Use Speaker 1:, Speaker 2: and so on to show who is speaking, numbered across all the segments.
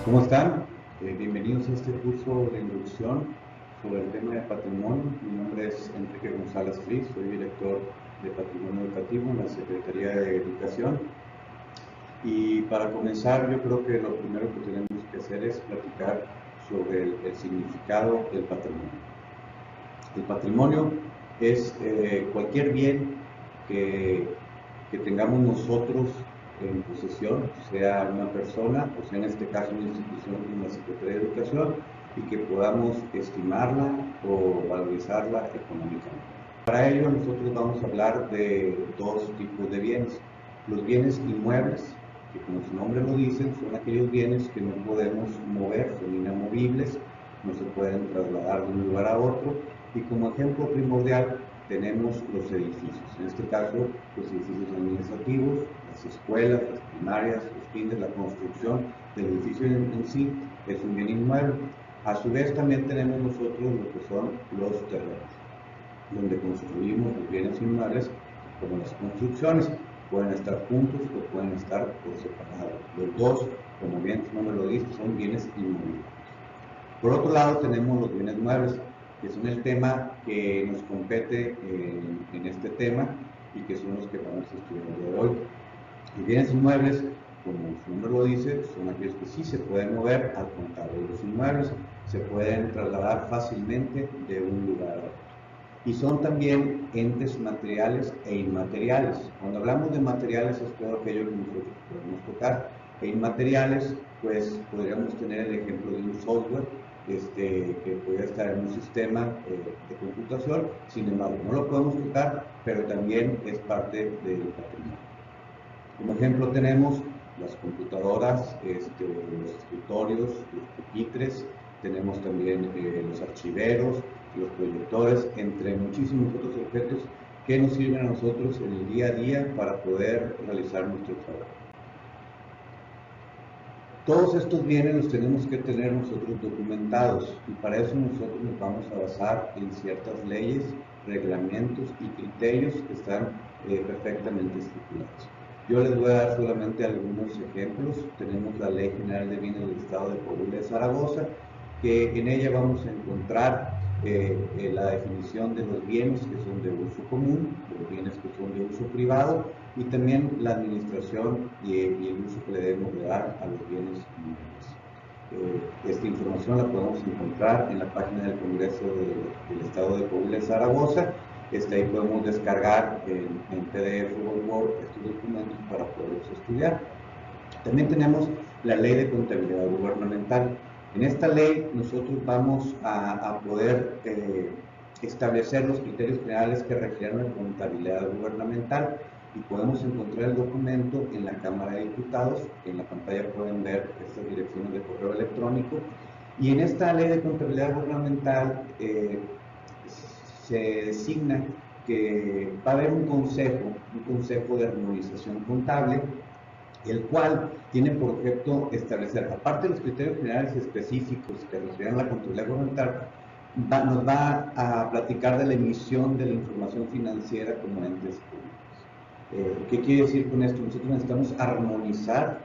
Speaker 1: ¿Cómo están? Bienvenidos a este curso de introducción sobre el tema de patrimonio. Mi nombre es Enrique González Fris, soy director de Patrimonio Educativo en la Secretaría de Educación. Y para comenzar, yo creo que lo primero que tenemos que hacer es platicar sobre el significado del patrimonio. El patrimonio es cualquier bien que tengamos nosotros en posesión, sea una persona o sea en este caso una institución como la Secretaría de Educación, y que podamos estimarla o valorizarla económicamente. Para ello nosotros vamos a hablar de dos tipos de bienes. Los bienes inmuebles, que como su nombre lo dice, son aquellos bienes que no podemos mover, son inamovibles, no se pueden trasladar de un lugar a otro, y como ejemplo primordial tenemos los edificios, en este caso los edificios administrativos, las escuelas, las primarias, los kinder, la construcción del edificio en sí es un bien inmueble. A su vez también tenemos nosotros lo que son los terrenos, donde construimos los bienes inmuebles, como las construcciones. Pueden estar juntos o pueden estar por separado. Los dos, como bien su nombre lo dice, son bienes inmobiliarios. Por otro lado tenemos los bienes muebles, que son el tema que nos compete en este tema y que son los que vamos a estudiar el día de hoy. Los bienes inmuebles, como su nombre lo dice, son aquellos que sí se pueden mover al contado. Los inmuebles se pueden trasladar fácilmente de un lugar a otro. Y son también entes materiales e inmateriales. Cuando hablamos de materiales es todo aquello que nosotros podemos tocar. E inmateriales, pues podríamos tener el ejemplo de un software que puede estar en un sistema de computación, sin embargo no lo podemos tocar, pero también es parte del patrimonio. Como ejemplo tenemos las computadoras, los escritorios, los pupitres, tenemos también los archiveros, los proyectores, entre muchísimos otros objetos que nos sirven a nosotros en el día a día para poder realizar nuestro trabajo. Todos estos bienes los tenemos que tener nosotros documentados, y para eso nosotros nos vamos a basar en ciertas leyes, reglamentos y criterios que están perfectamente estipulados. Yo les voy a dar solamente algunos ejemplos. Tenemos la Ley General de Bienes del Estado de Coahuila de Zaragoza, que en ella vamos a encontrar la definición de los bienes que son de uso común, de los bienes que son de uso privado, y también la administración y el uso que le debemos de dar a los bienes inmuebles. Esta información la podemos encontrar en la página del Congreso del Estado de Coahuila de Zaragoza. Ahí podemos descargar en PDF o Word estos documentos para poderlos estudiar. También tenemos la Ley de Contabilidad Gubernamental. En esta ley nosotros vamos a poder establecer los criterios generales que requieren la contabilidad gubernamental, y podemos encontrar el documento en la Cámara de Diputados. En la pantalla pueden ver estas direcciones de correo electrónico. Y en esta Ley de Contabilidad Gubernamental se designa que va a haber un consejo de armonización contable, el cual tiene por objeto establecer, aparte de los criterios generales específicos que refieren a la contabilidad gubernamental, nos va a platicar de la emisión de la información financiera como entes públicos. ¿Qué quiere decir con esto? Nosotros necesitamos armonizar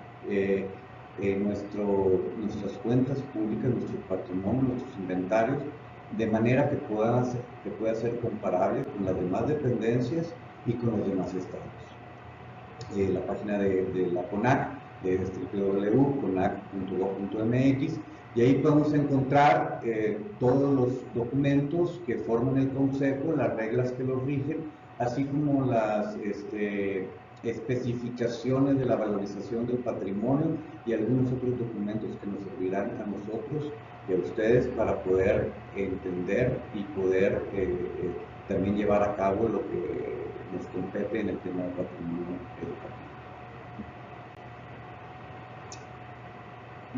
Speaker 1: nuestras cuentas públicas, nuestro patrimonio, nuestros inventarios, de manera que pueda ser comparable con las demás dependencias y con los demás estados. La página de la CONAC es www.conac.gov.mx, y ahí podemos encontrar todos los documentos que forman el consejo, las reglas que los rigen, así como las especificaciones de la valorización del patrimonio y algunos otros documentos que nos servirán a nosotros y a ustedes para poder entender y poder también llevar a cabo lo que nos compete en el tema del patrimonio educativo.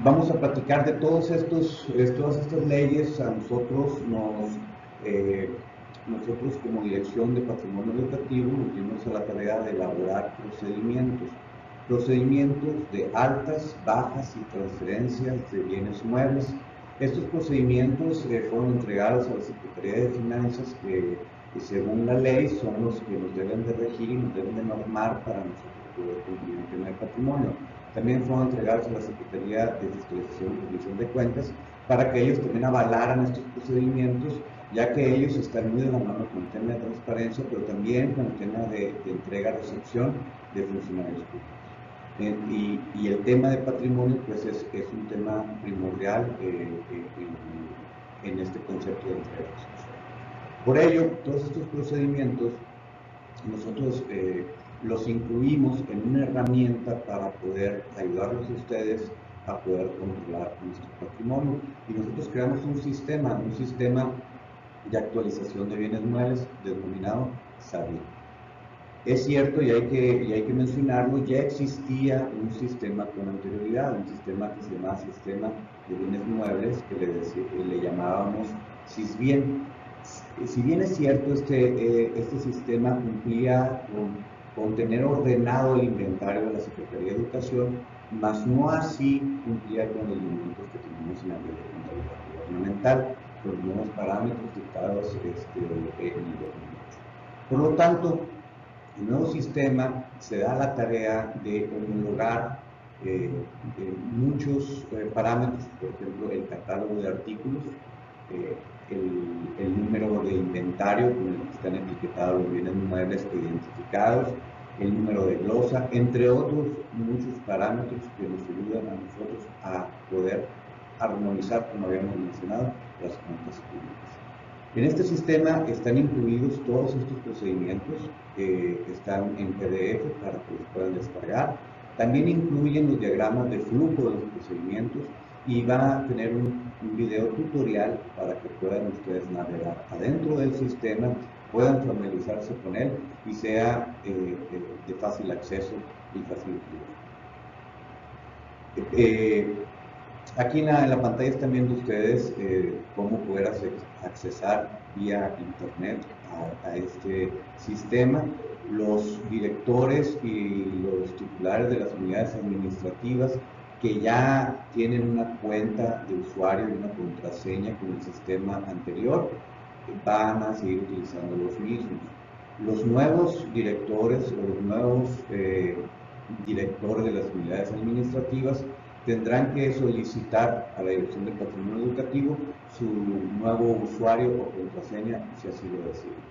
Speaker 1: Vamos a platicar de todas estas leyes. A nosotros como Dirección de Patrimonio Educativo nos dimos a la tarea de elaborar procedimientos de altas, bajas y transferencias de bienes muebles. Estos procedimientos fueron entregados a la Secretaría de Finanzas, que según la ley son los que nos deben de regir y nos deben de normar para nosotros poder cumplir el tema de patrimonio. también fueron entregados a la Secretaría de Fiscalización y Rendición de Cuentas para que ellos también avalaran estos procedimientos, ya que ellos están muy de la mano con el tema de transparencia, pero también con el tema de entrega-recepción de funcionarios públicos. Y el tema de patrimonio pues es un tema primordial en este concepto de entrega-recepción. Por ello, todos estos procedimientos nosotros los incluimos en una herramienta para poder ayudarlos a ustedes a poder controlar nuestro patrimonio. Y nosotros creamos un sistema de actualización de bienes muebles denominado SABI. Es cierto, y hay que mencionarlo, ya existía un sistema con anterioridad, un sistema que se llama Sistema de Bienes Muebles, que le llamábamos SISBien. Si bien es cierto, este sistema cumplía con tener ordenado el inventario de la Secretaría de Educación, mas no así cumplía con los lineamientos que tenemos en la ley de contabilidad gubernamental, con los nuevos parámetros dictados en el 2008. Por lo tanto, el nuevo sistema se da la tarea de homologar muchos parámetros, por ejemplo, el catálogo de artículos, el número de inventario con el que están etiquetados los bienes muebles identificados, el número de glosa, entre otros muchos parámetros que nos ayudan a nosotros a poder armonizar, como habíamos mencionado, las cuentas públicas. En este sistema están incluidos todos estos procedimientos, están en PDF para que los puedan descargar. También incluyen los diagramas de flujo de los procedimientos y van a tener un video tutorial para que puedan ustedes navegar adentro del sistema, puedan familiarizarse con él y sea de fácil acceso y fácil uso. Aquí en la pantalla están viendo ustedes cómo poder accesar vía internet a este sistema. Los directores y los titulares de las unidades administrativas que ya tienen una cuenta de usuario y una contraseña con el sistema anterior van a seguir utilizando los mismos. Los nuevos directores o los nuevos directores de las unidades administrativas tendrán que solicitar a la Dirección de Patrimonio Educativo su nuevo usuario o contraseña, si así lo deciden.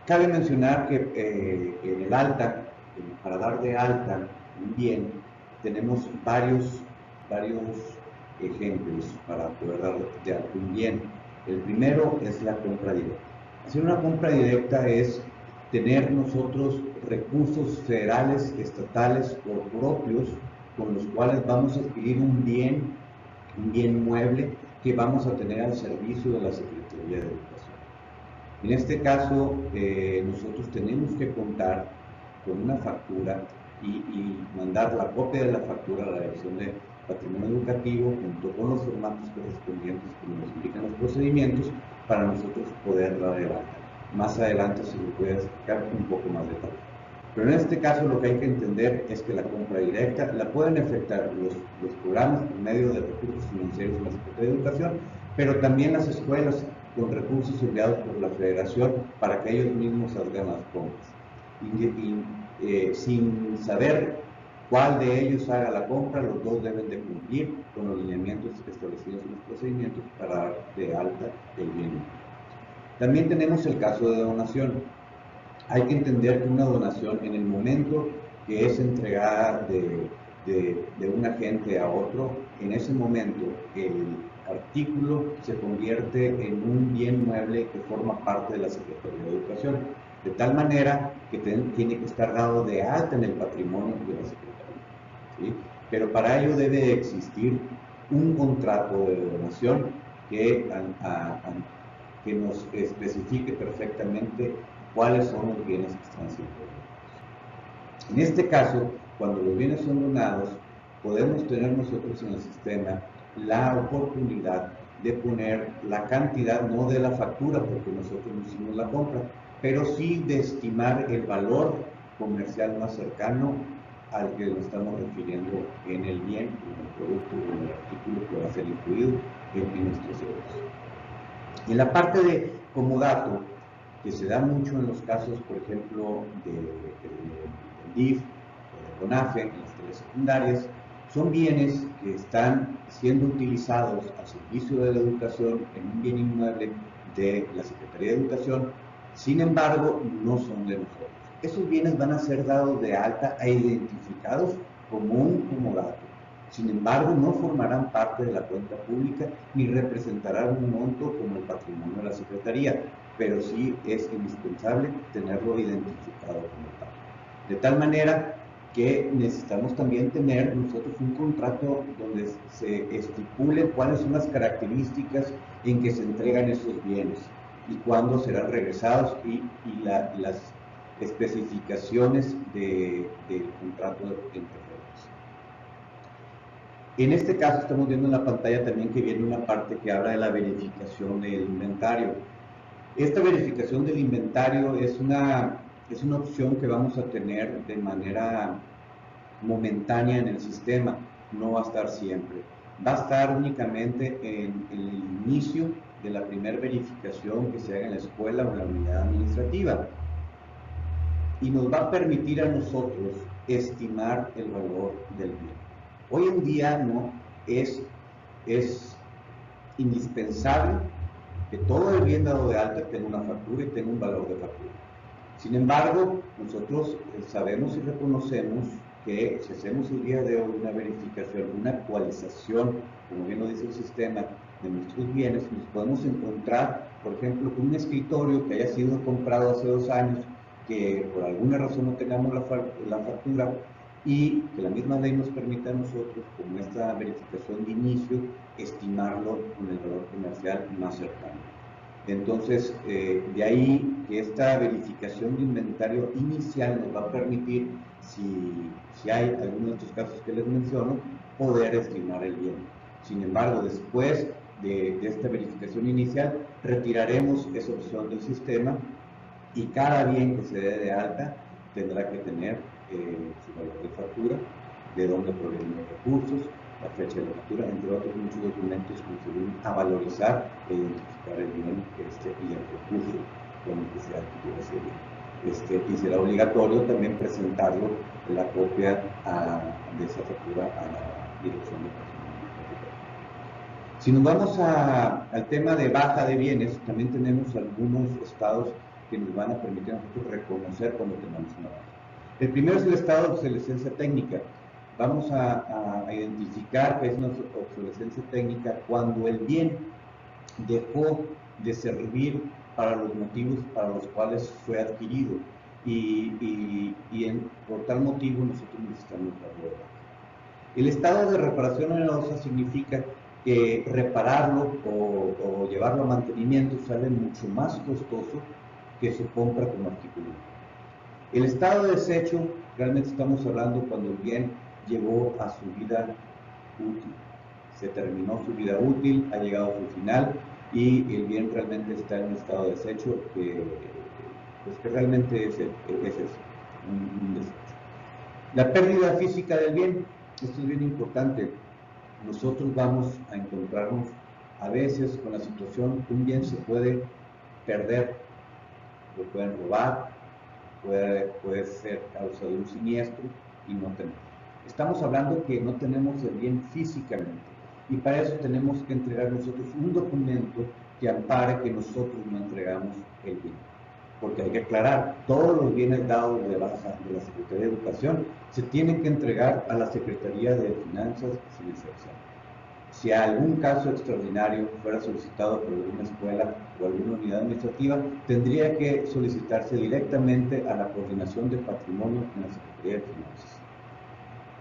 Speaker 1: Cabe mencionar que en el alta, para dar de alta un bien, tenemos varios ejemplos para poder dar de alta un bien. El primero es la compra directa. Hacer una compra directa es tener nosotros recursos federales, estatales o propios con los cuales vamos a adquirir un bien mueble que vamos a tener al servicio de la Secretaría de Educación. En este caso, nosotros tenemos que contar con una factura y mandar la copia de la factura a la Dirección de Patrimonio Educativo junto con los formatos correspondientes que nos indican los procedimientos para nosotros poder dar de alta. Más adelante se lo puede explicar un poco más de detalle. Pero en este caso lo que hay que entender es que la compra directa la pueden efectuar los programas por medio de recursos financieros de la Secretaría de Educación, pero también las escuelas con recursos enviados por la Federación para que ellos mismos hagan las compras. Sin saber cuál de ellos haga la compra, los dos deben de cumplir con los lineamientos establecidos en los procedimientos para dar de alta el bien. También tenemos el caso de donación. Hay que entender que una donación, en el momento que es entregada de un agente a otro, en ese momento el artículo se convierte en un bien mueble que forma parte de la Secretaría de Educación, de tal manera que tiene que estar dado de alta en el patrimonio de la Secretaría, ¿sí? Pero para ello debe existir un contrato de donación que nos especifique perfectamente cuáles son los bienes que están siendo donados. En este caso, cuando los bienes son donados, podemos tener nosotros en el sistema la oportunidad de poner la cantidad, no de la factura, porque nosotros no hicimos la compra, pero sí de estimar el valor comercial más cercano al que nos estamos refiriendo en el bien, en el producto o en el artículo que va a ser incluido en nuestros servicios. En la parte de comodato, que se da mucho en los casos, por ejemplo, de DIF, CONAFE, en las telesecundarias, son bienes que están siendo utilizados al servicio de la educación en un bien inmueble de la Secretaría de Educación. Sin embargo, no son de nosotros. Esos bienes van a ser dados de alta e identificados como un comodato. Sin embargo, no formarán parte de la cuenta pública ni representarán un monto como el patrimonio de la Secretaría, pero sí es indispensable tenerlo identificado como tal. De tal manera que necesitamos también tener nosotros un contrato donde se estipule cuáles son las características en que se entregan esos bienes y cuándo serán regresados y las especificaciones del contrato entre redes. En este caso estamos viendo en la pantalla también que viene una parte que habla de la verificación del inventario. Esta verificación del inventario es una opción que vamos a tener de manera momentánea en el sistema, no va a estar siempre. Va a estar únicamente en el inicio de la primera verificación que se haga en la escuela o en la unidad administrativa. Y nos va a permitir a nosotros estimar el valor del bien. Hoy en día no es indispensable que todo el bien dado de alta tenga una factura y tenga un valor de factura. Sin embargo, nosotros sabemos y reconocemos que si hacemos el día de hoy una verificación, una actualización, como bien lo dice el sistema, de nuestros bienes, nos podemos encontrar, por ejemplo, con un escritorio que haya sido comprado hace 2 años, que por alguna razón no tengamos la factura y que la misma ley nos permite a nosotros, con esta verificación de inicio, estimarlo con el valor comercial más cercano. Entonces, de ahí que esta verificación de inventario inicial nos va a permitir, si hay algunos de estos casos que les menciono, poder estimar el bien. Sin embargo, después de esta verificación inicial, retiraremos esa opción del sistema y cada bien que se dé de alta tendrá que tener su valor de factura, de dónde provienen los recursos, la fecha de la factura, entre otros muchos documentos que nos ayudan a valorizar e identificar el bien y el recurso con el que se adquirió ese bien. Y será obligatorio también presentarlo, la copia de esa factura a la Dirección de Patrimonio. Si nos vamos al tema de baja de bienes, también tenemos algunos estados que nos van a permitir a nosotros reconocer cuando tenemos una baja. El primero es el estado de obsolescencia técnica. Vamos a identificar que es una obsolescencia técnica cuando el bien dejó de servir para los motivos para los cuales fue adquirido y por tal motivo nosotros necesitamos darlo de baja. El estado de reparación onerosa significa que repararlo o llevarlo a mantenimiento sale mucho más costoso que su compra como artículo. El estado de desecho, realmente estamos hablando cuando el bien llegó a su vida útil. Se terminó su vida útil, ha llegado a su final y el bien realmente está en un estado de desecho que realmente es eso, un desecho. La pérdida física del bien, esto es bien importante. Nosotros vamos a encontrarnos a veces con la situación que un bien se puede perder, lo pueden robar, puede ser causa de un siniestro y no tenemos. Estamos hablando que no tenemos el bien físicamente y para eso tenemos que entregar nosotros un documento que ampare que nosotros no entregamos el bien. Porque hay que aclarar, todos los bienes dados de baja de la Secretaría de Educación se tienen que entregar a la Secretaría de Finanzas y Inserción. Si algún caso extraordinario fuera solicitado por alguna escuela o alguna unidad administrativa, tendría que solicitarse directamente a la Coordinación de Patrimonio en la Secretaría de Finanzas.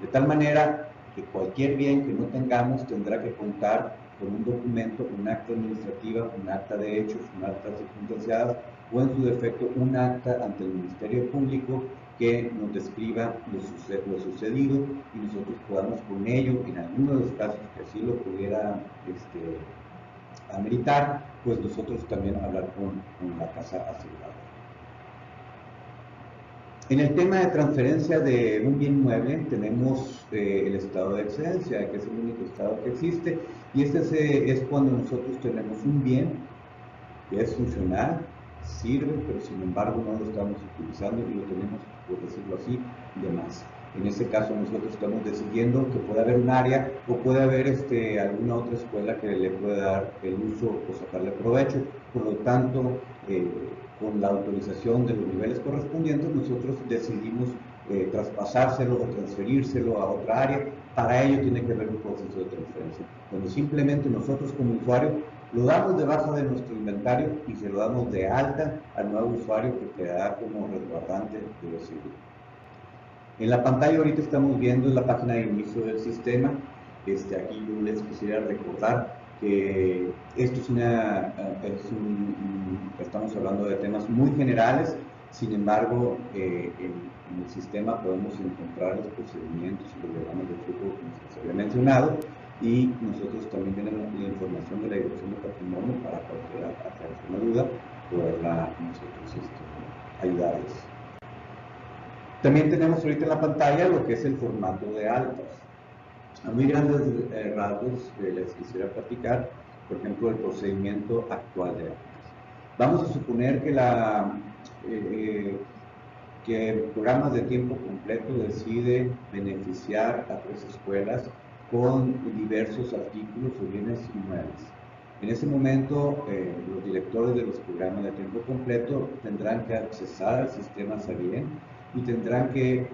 Speaker 1: De tal manera que cualquier bien que no tengamos tendrá que contar con un documento, un acta administrativa, un acta de hechos, un acta circunstanciadas o en su defecto un acta ante el Ministerio Público que nos describa lo sucedido y nosotros podamos con ello, en alguno de los casos que así lo pudiera ameritar, pues nosotros también hablar con la casa aseguradora. En el tema de transferencia de un bien inmueble tenemos el estado de excedencia, que es el único estado que existe, y este es cuando nosotros tenemos un bien que es funcional, sirve, pero sin embargo no lo estamos utilizando y lo tenemos, por decirlo así, de más. En este caso nosotros estamos decidiendo que puede haber un área o puede haber alguna otra escuela que le pueda dar el uso o sacarle provecho. Por lo tanto, con la autorización de los niveles correspondientes, nosotros decidimos traspasárselo o transferírselo a otra área. Para ello tiene que haber un proceso de transferencia, donde simplemente nosotros como usuario lo damos de baja de nuestro inventario y se lo damos de alta al nuevo usuario que quedará como resguardante de los seguros. En la pantalla ahorita estamos viendo la página de inicio del sistema. Aquí yo les quisiera recordar que esto estamos hablando de temas muy generales. Sin embargo, en el sistema podemos encontrar los procedimientos y los diagramas de flujo como se había mencionado, y nosotros también tenemos la información de la Dirección de Patrimonio para cualquier aclaración o duda, poderla nosotros ayudarles. También tenemos ahorita en la pantalla lo que es el formato de altas. A muy grandes rasgos les quisiera platicar, por ejemplo, el procedimiento actual de altas. Vamos a suponer que programas de tiempo completo decide beneficiar a 3 escuelas con diversos artículos o bienes inmuebles. En ese momento, los directores de los programas de tiempo completo tendrán que accesar al sistema SABIEN y tendrán que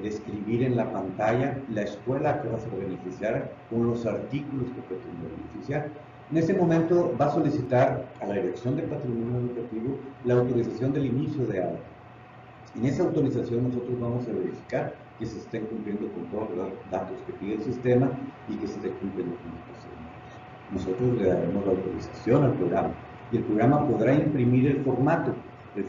Speaker 1: describir en la pantalla la escuela que va a beneficiar con los artículos que pretende beneficiar. En ese momento va a solicitar a la Dirección de Patrimonio Educativo la autorización del inicio de alta. En esa autorización nosotros vamos a verificar que se estén cumpliendo con todos los datos que pide el sistema y que se esté cumpliendo con los procedimientos. Nosotros le daremos la autorización al programa y el programa podrá imprimir el formato que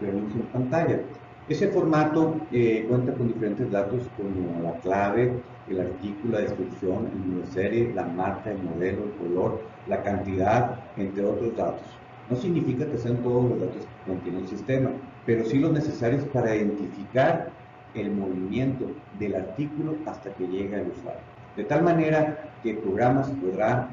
Speaker 1: vemos en pantalla. Ese formato cuenta con diferentes datos como la clave, el artículo, la descripción, el número de serie, la marca, el modelo, el color, la cantidad, entre otros datos. No significa que sean todos los datos que contiene el sistema, pero sí los necesarios para identificar el movimiento del artículo hasta que llegue al usuario. De tal manera que el programa se podrá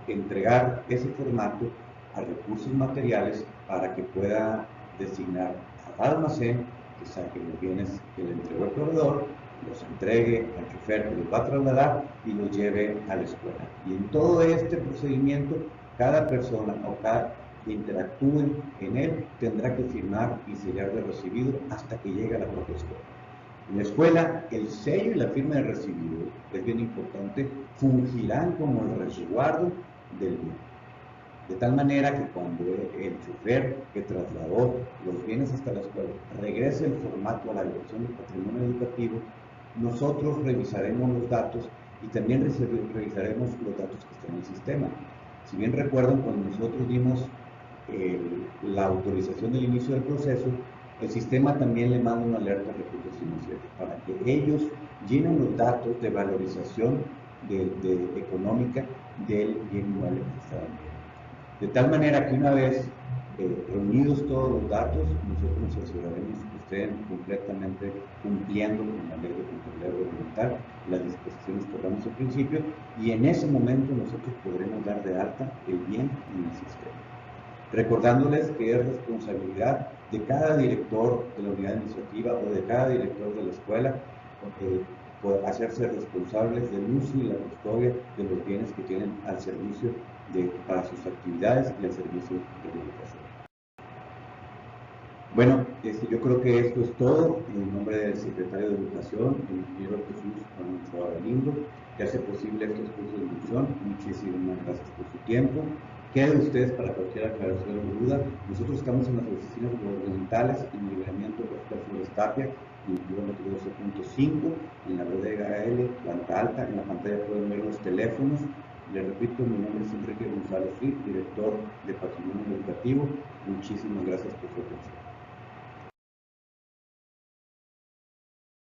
Speaker 1: entregar ese formato a recursos materiales para que pueda designar al almacén que saque los bienes que le entregó el proveedor, los entregue al chofer que los va a trasladar y los lleve a la escuela. Y en todo este procedimiento, cada persona o cada que interactúe en él tendrá que firmar y sellar de recibido hasta que llegue a la propia escuela. En la escuela, el sello y la firma de recibido, que es bien importante, fungirán como el resguardo del bien. De tal manera que cuando el chofer que trasladó los bienes hasta la escuela regrese el formato a la Dirección de Patrimonio Educativo, nosotros revisaremos los datos y también revisaremos los datos que están en el sistema. Si bien recuerdan, cuando nosotros dimos la autorización del inicio del proceso, el sistema también le manda una alerta de recursos financieros para que ellos llenen los datos de valorización económica del bien inmueble que está dando. De tal manera que una vez reunidos todos los datos, nosotros nos aseguraremos que estén completamente cumpliendo con la ley de contabilidad gubernamental, las disposiciones que hablamos al principio, y en ese momento nosotros podremos dar de alta el bien en el sistema. Recordándoles que es responsabilidad de cada director de la unidad administrativa o de cada director de la escuela hacerse responsables del uso y la custodia de los bienes que tienen al servicio para sus actividades y al servicio de la educación. Bueno, yo creo que esto es todo. En nombre del secretario de Educación, el ingeniero Jesús Manuel Galindo, que hace posible estos cursos de inducción. Muchísimas gracias por su tiempo. Queden ustedes para cualquier aclaración o duda. Nosotros estamos en las oficinas gubernamentales en el libramiento de Flores Tapia, en el kilómetro 12.5, en la bodega L, planta alta. En la pantalla pueden ver los teléfonos. Les repito, mi nombre es Enrique González Fritz, director de Patrimonio Educativo. Muchísimas gracias por su atención.